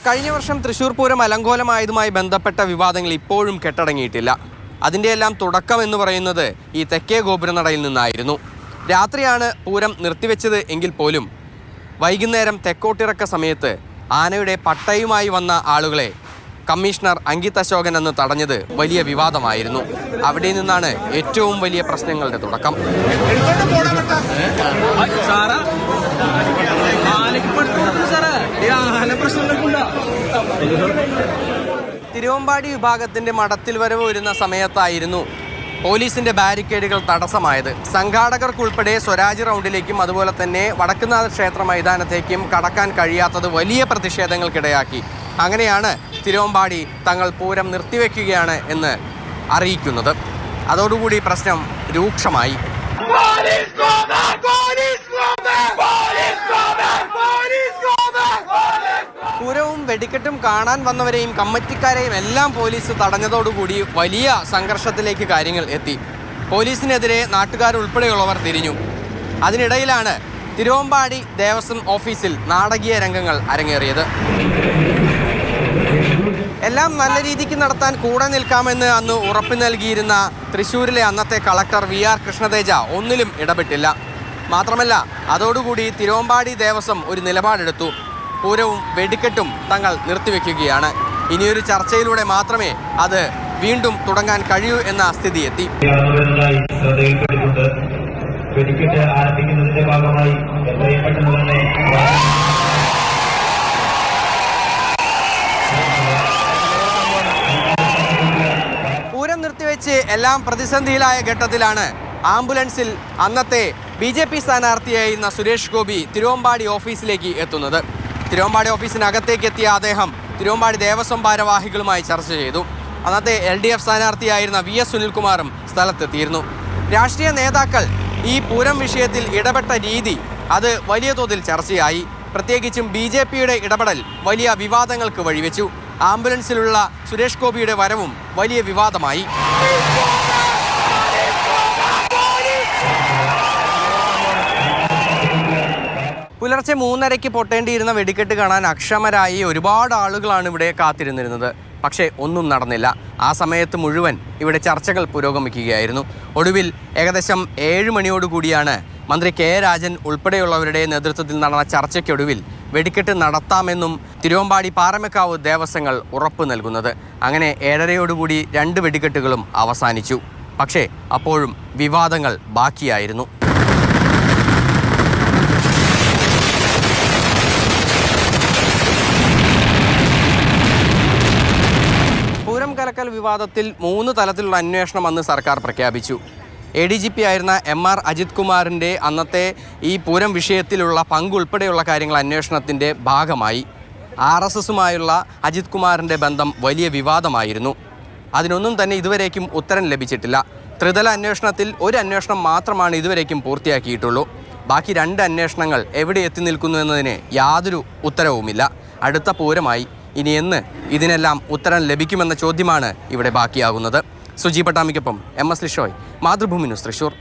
കഴിഞ്ഞ വർഷം തൃശൂർ പൂരം അലങ്കോലമായതുമായി ബന്ധപ്പെട്ട വിവാദങ്ങൾ ഇപ്പോഴും കെട്ടടങ്ങിയിട്ടില്ല. അതിൻ്റെയെല്ലാം തുടക്കം എന്ന് പറയുന്നത് ഈ തെക്കേ ഗോപുരനടയിൽ നിന്നായിരുന്നു. രാത്രിയാണ് പൂരം നിർത്തിവെച്ചത് എങ്കിൽ പോലും വൈകുന്നേരം തെക്കോട്ടിറക്ക സമയത്ത് ആനയുടെ പട്ടയുമായി വന്ന ആളുകളെ കമ്മീഷണർ അങ്കിത് അശോകൻ അന്ന് തടഞ്ഞത് വലിയ വിവാദമായിരുന്നു. അവിടെ നിന്നാണ് ഏറ്റവും വലിയ പ്രശ്നങ്ങളുടെ തുടക്കം. തിരുവമ്പാടി വിഭാഗത്തിന്റെ മഠത്തിൽ വരവ് വരുന്ന സമയത്തായിരുന്നു പോലീസിന്റെ ബാരിക്കേഡുകൾ തടസ്സമായത്. സംഘാടകർക്കുൾപ്പെടെ സ്വരാജ് റൗണ്ടിലേക്കും അതുപോലെ തന്നെ വടക്കുന്നാഥ ക്ഷേത്ര മൈതാനത്തേക്കും കടക്കാൻ കഴിയാത്തത് വലിയ പ്രതിഷേധങ്ങൾക്കിടയാക്കി. അങ്ങനെയാണ് തിരുവമ്പാടി തങ്ങൾ പൂരം നിർത്തിവെക്കുകയാണ് എന്ന് അറിയിക്കുന്നത്. അതോടുകൂടി പ്രശ്നം രൂക്ഷമായി. പൂരവും വെടിക്കെട്ടും കാണാൻ വന്നവരെയും കമ്മിറ്റിക്കാരെയും എല്ലാം പോലീസ് തടഞ്ഞതോടുകൂടി വലിയ സംഘർഷത്തിലേക്ക് കാര്യങ്ങൾ എത്തി. പോലീസിനെതിരെ നാട്ടുകാരുൾപ്പെടെയുള്ളവർ തിരിഞ്ഞു. അതിനിടയിലാണ് തിരുവമ്പാടി ദേവസ്വം ഓഫീസിൽ നാടകീയ രംഗങ്ങൾ അരങ്ങേറിയത്. എല്ലാം നല്ല രീതിക്ക് നടത്താൻ കൂടെ നിൽക്കാമെന്ന് അന്ന് ഉറപ്പു നൽകിയിരുന്ന തൃശ്ശൂരിലെ അന്നത്തെ കളക്ടർ VR കൃഷ്ണതേജ ഒന്നിലും ഇടപെട്ടില്ല. മാത്രമല്ല, അതോടുകൂടി തിരുവമ്പാടി ദേവസ്വം ഒരു നിലപാടെടുത്തു. പൂരവും വെടിക്കെട്ടും തങ്ങൾ നിർത്തിവെക്കുകയാണ്. ഇനിയൊരു ചർച്ചയിലൂടെ മാത്രമേ അത് വീണ്ടും തുടങ്ങാൻ കഴിയൂ എന്ന സ്ഥിതി എത്തി. വെടിക്കെട്ട് ആരംഭിക്കുന്നതിന്റെ ഭാഗമായി എത്രയും പെട്ടെന്ന് തന്നെ പൂരം നിർത്തിവെച്ച് എല്ലാം പ്രതിസന്ധിയിലായ ഘട്ടത്തിലാണ് ആംബുലൻസിൽ അന്നത്തെ BJP സ്ഥാനാർത്ഥിയായിരുന്ന സുരേഷ് ഗോപി തിരുവമ്പാടി ഓഫീസിലേക്ക് എത്തുന്നത്. തിരുവമ്പാടി ഓഫീസിനകത്തേക്ക് എത്തിയ അദ്ദേഹം തിരുവമ്പാടി ദേവസ്വം ഭാരവാഹികളുമായി ചർച്ച ചെയ്തു. അന്നത്തെ LDF സ്ഥാനാർത്ഥിയായിരുന്ന VS സുനിൽകുമാറും സ്ഥലത്തെത്തിയിരുന്നു. രാഷ്ട്രീയ നേതാക്കൾ ഈ പൂരം വിഷയത്തിൽ ഇടപെട്ട രീതി അത് വലിയ തോതിൽ ചർച്ചയായി. പ്രത്യേകിച്ചും BJPയുടെ ഇടപെടൽ വലിയ വിവാദങ്ങൾക്ക് വഴിവെച്ചു. ആംബുലൻസിലുള്ള സുരേഷ് ഗോപിയുടെ വരവും വലിയ വിവാദമായി. പുലർച്ചെ 3:30 പൊട്ടേണ്ടിയിരുന്ന വെടിക്കെട്ട് കാണാൻ അക്ഷമരായി ഒരുപാട് ആളുകളാണ് ഇവിടെ കാത്തിരുന്നിരുന്നത്. പക്ഷേ ഒന്നും നടന്നില്ല. ആ സമയത്ത് മുഴുവൻ ഇവിടെ ചർച്ചകൾ പുരോഗമിക്കുകയായിരുന്നു. ഒടുവിൽ ഏകദേശം 7 മണിയോടുകൂടിയാണ് മന്ത്രി K രാജൻ ഉൾപ്പെടെയുള്ളവരുടെ നേതൃത്വത്തിൽ നടന്ന ചർച്ചയ്ക്കൊടുവിൽ വെടിക്കെട്ട് നടത്താമെന്നും തിരുവമ്പാടി പാറമേക്കാവ് ദേവസ്വങ്ങൾ ഉറപ്പ് നൽകുന്നത്. അങ്ങനെ 7:30യോടുകൂടി 2 വെടിക്കെട്ടുകളും അവസാനിച്ചു. പക്ഷേ അപ്പോഴും വിവാദങ്ങൾ ബാക്കിയായിരുന്നു. പൂരം കലക്കൽ വിവാദത്തിൽ 3 തലത്തിലുള്ള അന്വേഷണം അന്ന് സർക്കാർ പ്രഖ്യാപിച്ചു. ADGP ആയിരുന്ന MR അജിത് കുമാറിൻ്റെ അന്നത്തെ ഈ പൂരം വിഷയത്തിലുള്ള പങ്കുൾപ്പെടെയുള്ള കാര്യങ്ങൾ അന്വേഷണത്തിൻ്റെ ഭാഗമായി. RSSുമായുള്ള അജിത് കുമാറിൻ്റെ ബന്ധം വലിയ വിവാദമായിരുന്നു. അതിനൊന്നും തന്നെ ഇതുവരേക്കും ഉത്തരം ലഭിച്ചിട്ടില്ല. ത്രിതല അന്വേഷണത്തിൽ ഒരു അന്വേഷണം മാത്രമാണ് ഇതുവരേക്കും പൂർത്തിയാക്കിയിട്ടുള്ളൂ. ബാക്കി 2 അന്വേഷണങ്ങൾ എവിടെ എത്തി നിൽക്കുന്നു എന്നതിന് യാതൊരു ഉത്തരവുമില്ല. അടുത്ത പൂരമായി. ഇനി എന്ന് ഇതിനെല്ലാം ഉത്തരം ലഭിക്കുമെന്ന ചോദ്യമാണ് ഇവിടെ ബാക്കിയാകുന്നത്. സുജി പട്ടാമിക്കൊപ്പം MS ലിഷോയ്, മാതൃഭൂമി ന്യൂസ്, തൃശ്ശൂർ.